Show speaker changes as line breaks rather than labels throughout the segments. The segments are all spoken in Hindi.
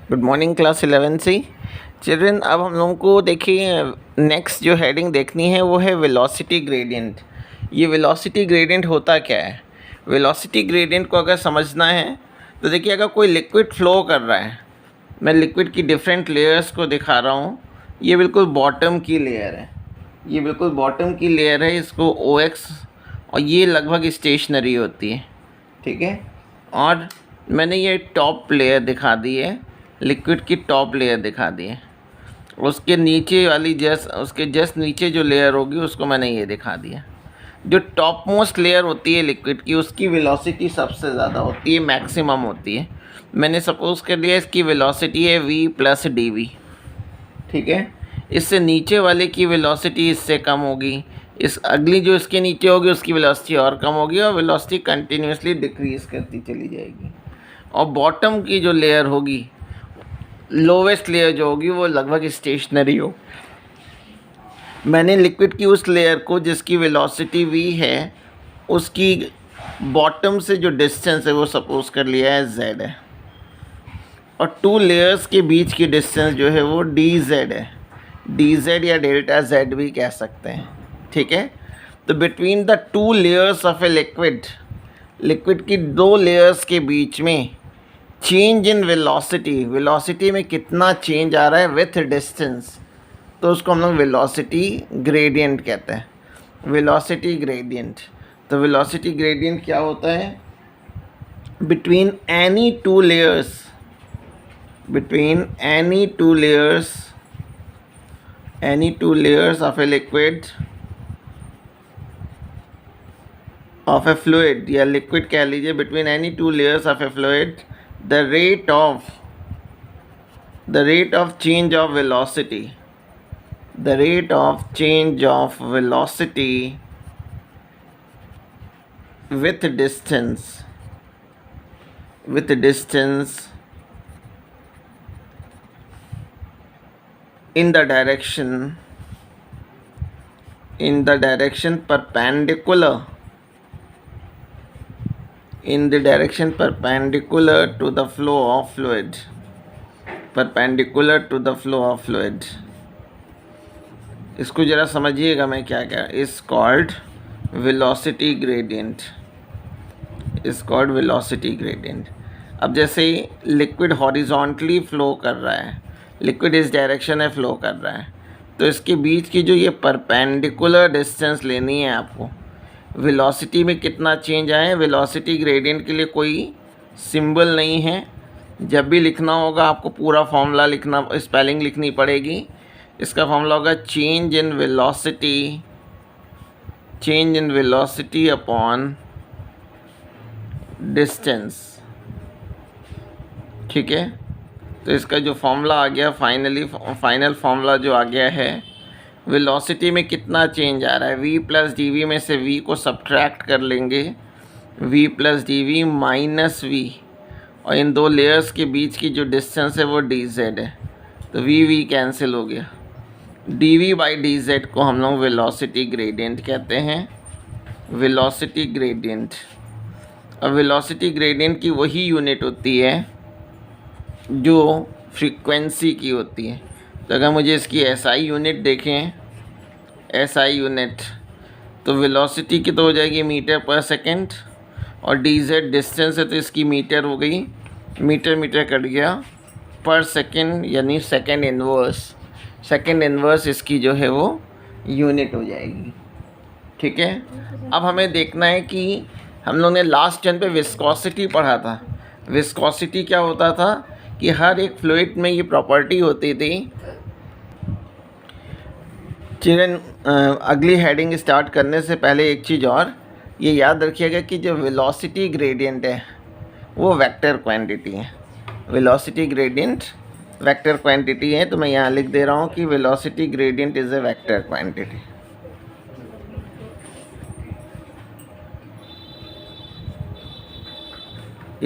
गुड मॉर्निंग क्लास 11 से। चिल्ड्रन, अब हम लोगों को देखिए नेक्स्ट जो हेडिंग देखनी है वो है वेलोसिटी ग्रेडियंट। ये वेलोसिटी ग्रेडियंट होता क्या है? वेलोसिटी ग्रेडियंट को अगर समझना है तो देखिए, अगर कोई लिक्विड फ्लो कर रहा है, मैं लिक्विड की डिफरेंट लेयर्स को दिखा रहा हूँ। ये बिल्कुल बॉटम की लेयर है, ये बिल्कुल बॉटम की लेयर है, इसको OX, और ये लगभग स्टेशनरी होती है, ठीक है। और मैंने ये टॉप लेयर दिखा दी है, लिक्विड की टॉप लेयर दिखा दी है। उसके नीचे वाली उसके जस्ट नीचे जो लेयर होगी उसको मैंने ये दिखा दिया। जो टॉप मोस्ट लेयर होती है लिक्विड की, उसकी वेलोसिटी सबसे ज़्यादा होती है, मैक्सिमम होती है। मैंने सपोज़ कर लिया इसकी वेलोसिटी है v + dv, ठीक है। इससे नीचे वाले की वेलोसिटी इससे कम होगी, इस अगली जो इसके नीचे होगी उसकी वेलोसिटी और कम होगी, और वेलोसिटी कंटिन्यूसली डिक्रीज़ करती चली जाएगी। और बॉटम की जो लेयर होगी, लोवेस्ट लेयर जो होगी, वो लगभग स्टेशनरी हो। मैंने लिक्विड की उस लेयर को जिसकी वेलोसिटी v है, उसकी बॉटम से जो डिस्टेंस है वो सपोज़ कर लिया है z है, और टू लेयर्स के बीच की डिस्टेंस जो है वो dz है। dz या डेल्टा z भी कह सकते हैं, ठीक है। तो between the two layers of a liquid की दो लेयर्स के बीच में चेंज इन वेलोसिटी में कितना चेंज आ रहा है विथ डिस्टेंस, तो उसको हम लोग वेलोसिटी ग्रेडियंट कहते हैं। वेलोसिटी ग्रेडियंट, तो वेलोसिटी ग्रेडियंट क्या होता है? Between any two layers of a liquid, of A fluid, या लिक्विड कह लीजिए, between any two layers of A fluid, the rate of change of velocity with distance in the direction perpendicular to the flow of fluid, इसको ज़रा समझिएगा मैं क्या क्या, इस कॉल्ड वेलोसिटी ग्रेडियंट। अब जैसे लिक्विड हॉरिजॉन्टली फ्लो कर रहा है, लिक्विड इस डायरेक्शन में फ्लो कर रहा है, तो इसके बीच की जो ये परपेंडिकुलर डिस्टेंस लेनी है आपको, वेलोसिटी में कितना चेंज आए। वेलोसिटी ग्रेडियंट के लिए कोई सिंबल नहीं है, जब भी लिखना होगा आपको पूरा फॉर्मूला लिखना, स्पेलिंग लिखनी पड़ेगी। इसका फॉर्मूला होगा change in velocity upon distance, ठीक है। तो इसका जो फॉर्मूला आ गया, फाइनल फॉर्मूला जो आ गया है, वेलोसिटी में कितना चेंज आ रहा है, v + dv में से v को सब्ट्रैक्ट कर लेंगे, v + dv - v, और इन दो लेयर्स के बीच की जो डिस्टेंस है वो dz है, तो v कैंसिल हो गया। dv/dz को हम लोग वेलोसिटी ग्रेडियंट कहते हैं, वेलोसिटी ग्रेडियंट। अब वेलोसिटी ग्रेडियंट की वही यूनिट होती है जो फ्रीक्वेंसी की होती है। तो अगर मुझे इसकी SI यूनिट देखें, SI यूनिट, तो वेलोसिटी की तो हो जाएगी मीटर/सेकंड, और dz डिस्टेंस है तो इसकी मीटर हो गई, मीटर कट गया, पर सेकंड यानी सेकंड इन्वर्स इसकी जो है वो यूनिट हो जाएगी, ठीक है। अब हमें देखना है कि हम लोग ने लास्ट टर्न पे विस्कोसिटी पढ़ा था। विस्कोसिटी क्या होता था कि हर एक फ्लूइड में ये प्रॉपर्टी होती थी। चिल्ड्रन, अगली हेडिंग स्टार्ट करने से पहले एक चीज़ और ये याद रखिएगा कि जो वेलोसिटी ग्रेडियंट है वो वेक्टर क्वांटिटी है। वेलोसिटी ग्रेडियंट वेक्टर क्वांटिटी है, तो मैं यहाँ लिख दे रहा हूँ कि velocity gradient is a vector quantity.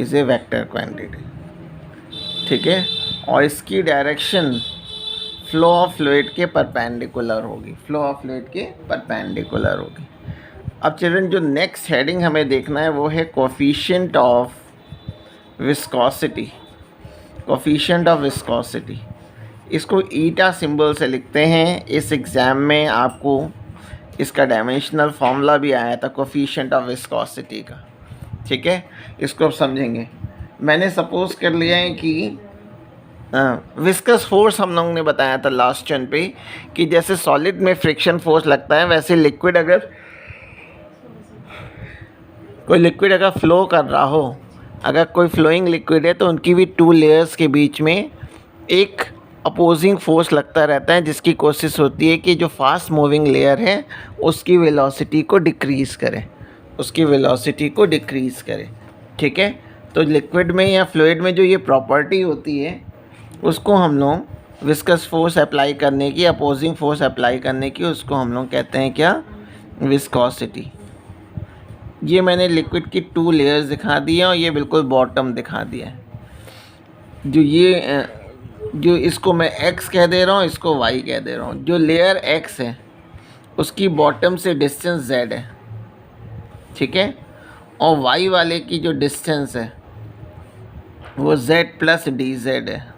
Is a vector quantity, ठीक है। और इसकी डायरेक्शन फ्लो ऑफ फ्लूइड के परपेंडिकुलर होगी, अब चिल्ड्रन, जो नेक्स्ट हेडिंग हमें देखना है वो है coefficient of viscosity. Coefficient of viscosity, इसको ईटा सिंबल से लिखते हैं। इस एग्ज़ाम में आपको इसका डायमेंशनल फार्मूला भी आया था कोफिशिएंट ऑफ विस्कोसिटी का, ठीक है। इसको अब समझेंगे। मैंने सपोज़ कर लिया है कि विस्कस फोर्स हम लोगों ने बताया था लास्ट चैन पे कि जैसे सॉलिड में फ्रिक्शन फोर्स लगता है, वैसे लिक्विड अगर कोई लिक्विड अगर फ्लो कर रहा हो, अगर कोई फ्लोइंग लिक्विड है तो उनकी भी 2 लेयर्स के बीच में एक अपोजिंग फोर्स लगता रहता है, जिसकी कोशिश होती है कि जो फास्ट मूविंग लेयर है उसकी वेलोसिटी को डिक्रीज़ करे, उसकी वेलोसिटी को डिक्रीज़ करे, ठीक है। तो लिक्विड में या फ्लूइड में जो ये प्रॉपर्टी होती है उसको हम लोग विस्कस फोर्स अप्लाई करने की, अपोजिंग फोर्स अप्लाई करने की, उसको हम लोग कहते हैं क्या, विस्कोसिटी। ये मैंने लिक्विड की 2 लेयर्स दिखा दी हैं और ये बिल्कुल बॉटम दिखा दिया है। जो इसको मैं x कह दे रहा हूँ, इसको y कह दे रहा हूँ। जो लेयर x है उसकी बॉटम से डिस्टेंस z है, ठीक है, और y वाले की जो डिस्टेंस है वो z प्लस dz है।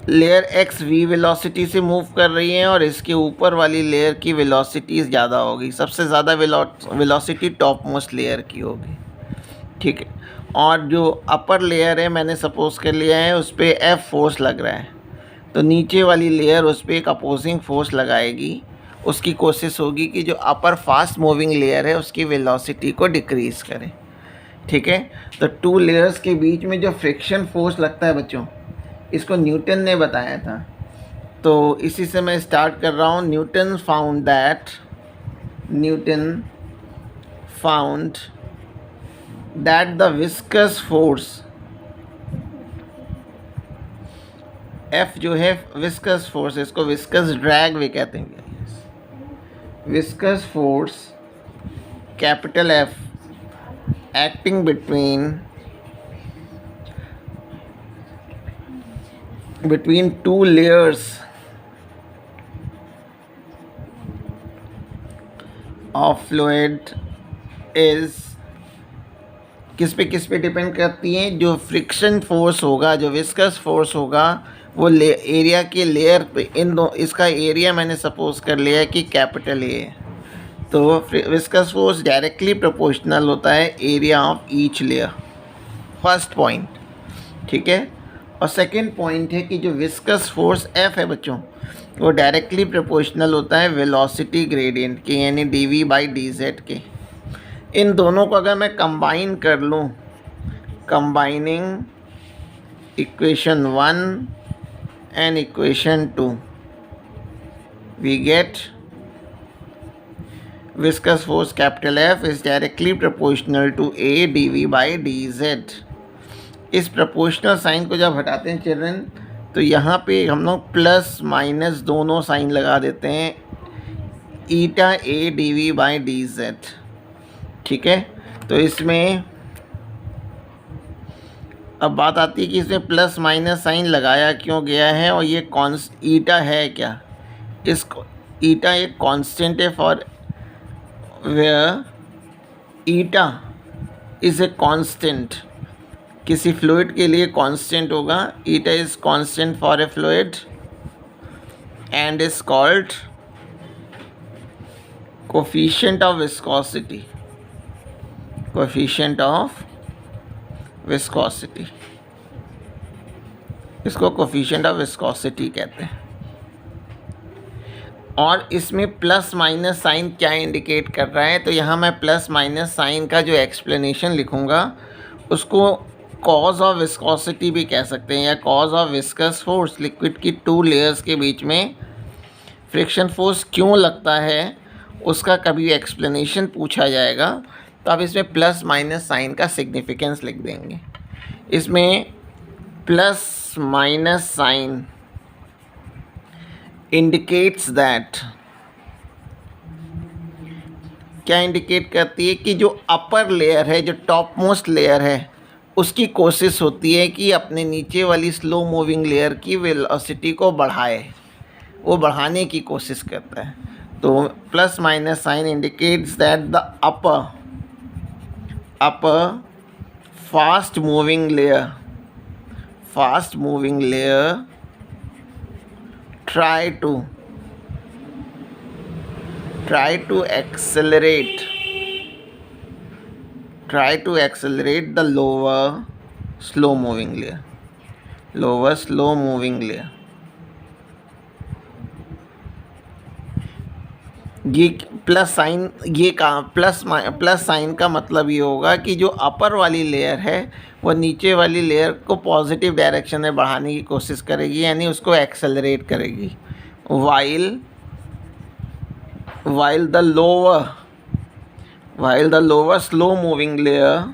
लेयर x v वेलोसिटी से मूव कर रही है और इसके ऊपर वाली लेयर की वेलोसिटी ज़्यादा होगी, सबसे ज़्यादा वेलोसिटी टॉप मोस्ट लेयर की होगी, ठीक है। और जो अपर लेयर है मैंने सपोज कर लिया है उस पर F फोर्स लग रहा है, तो नीचे वाली लेयर उस पर एक अपोजिंग फोर्स लगाएगी, उसकी कोशिश होगी कि जो अपर फास्ट मूविंग लेयर है उसकी वेलोसिटी को डिक्रीज़ करे, ठीक है। तो 2 लेयर्स के बीच में जो फ्रिक्शन फोर्स लगता है बच्चों, इसको न्यूटन ने बताया था, तो इसी से मैं स्टार्ट कर रहा हूँ। Newton found that the viscous force F जो है विस्कस फोर्स, इसको विस्कस ड्रैग भी कहते हैं। Viscous force capital F acting between 2 layers of fluid is किस पे डिपेंड करती हैं। जो फ्रिक्शन फोर्स होगा, जो विस्कस फोर्स होगा, वो एरिया के लेयर पे, इसका एरिया मैंने सपोज कर लिया है कि कैपिटल A है, तो विस्कस फोर्स डायरेक्टली प्रोपोर्शनल होता है area of each layer, first point, ठीक है। और सेकंड पॉइंट है कि जो विस्कस फोर्स F है बच्चों, वो डायरेक्टली प्रोपोर्शनल होता है वेलोसिटी ग्रेडियंट के, यानी dv/dz के। इन दोनों को अगर मैं कंबाइन कर लूँ, combining equation 1 and equation 2, we get viscous force capital F is directly proportional to A dv/dz। इस प्रोपोर्शनल साइन को जब हटाते हैं चिल्ड्रन, तो यहाँ पे हम लोग प्लस माइनस दोनों साइन लगा देते हैं, ईटा A dv/dz, ठीक है। तो इसमें अब बात आती है कि इसमें प्लस माइनस साइन लगाया क्यों गया है, और ये ईटा है क्या, इसको ईटा एक कांस्टेंट है for where eta is a constant, किसी फ्लूइड के लिए कांस्टेंट होगा। Eta is constant for a fluid and is called coefficient of viscosity, coefficient of viscosity, इसको कोफिशिएंट ऑफ विस्कोसिटी कहते हैं। और इसमें प्लस माइनस साइन क्या इंडिकेट कर रहा है, तो यहाँ मैं प्लस माइनस साइन का जो एक्सप्लेनेशन लिखूँगा उसको कॉज ऑफ विस्कोसिटी भी कह सकते हैं, या cause of viscous force. Liquid की 2 लेयर्स के बीच में फ्रिक्शन फोर्स क्यों लगता है उसका कभी एक्सप्लेनेशन पूछा जाएगा, तो आप इसमें प्लस माइनस साइन का सिग्निफिकेंस लिख देंगे। इसमें plus minus sign indicates that, क्या इंडिकेट करती है कि जो अपर लेयर है, जो टॉप मोस्ट लेयर है, उसकी कोशिश होती है कि अपने नीचे वाली स्लो मूविंग लेयर की वेलोसिटी को बढ़ाए, वो बढ़ाने की कोशिश करता है। तो plus minus sign indicates that the upper fast moving layer try to accelerate the lower slow moving layer. ये प्लस साइन का मतलब ये होगा कि जो अपर वाली लेयर है वो नीचे वाली लेयर को पॉजिटिव डायरेक्शन में बढ़ाने की कोशिश करेगी, यानी उसको एक्सेलरेट करेगी, while the lower slow moving layer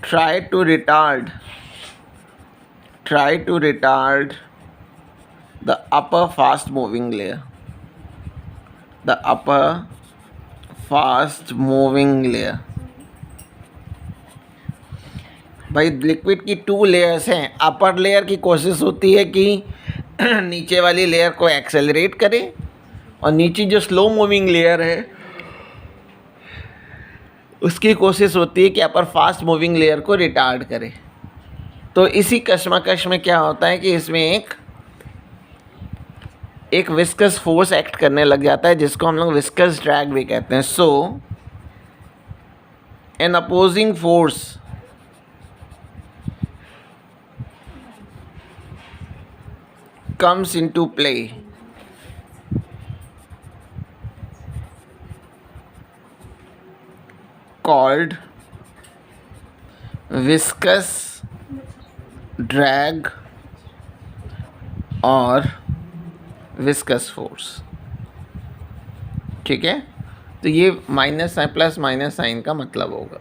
try to retard the upper fast moving layer. भाई लिक्विड की 2 लेयर्स हैं. अपर लेयर की कोशिश होती है कि नीचे वाली लेयर को एक्सेलरेट करे, और नीचे जो स्लो मूविंग लेयर है उसकी कोशिश होती है कि अपर फास्ट मूविंग लेयर को रिटार्ड करे. तो इसी कशमकश में क्या होता है कि इसमें एक विस्कस फोर्स एक्ट करने लग जाता है, जिसको हम लोग विस्कस ड्रैग भी कहते हैं. So an opposing force comes into play called viscous drag और विस्कस फोर्स. ठीक है, तो ये माइनस प्लस माइनस साइन का मतलब होगा.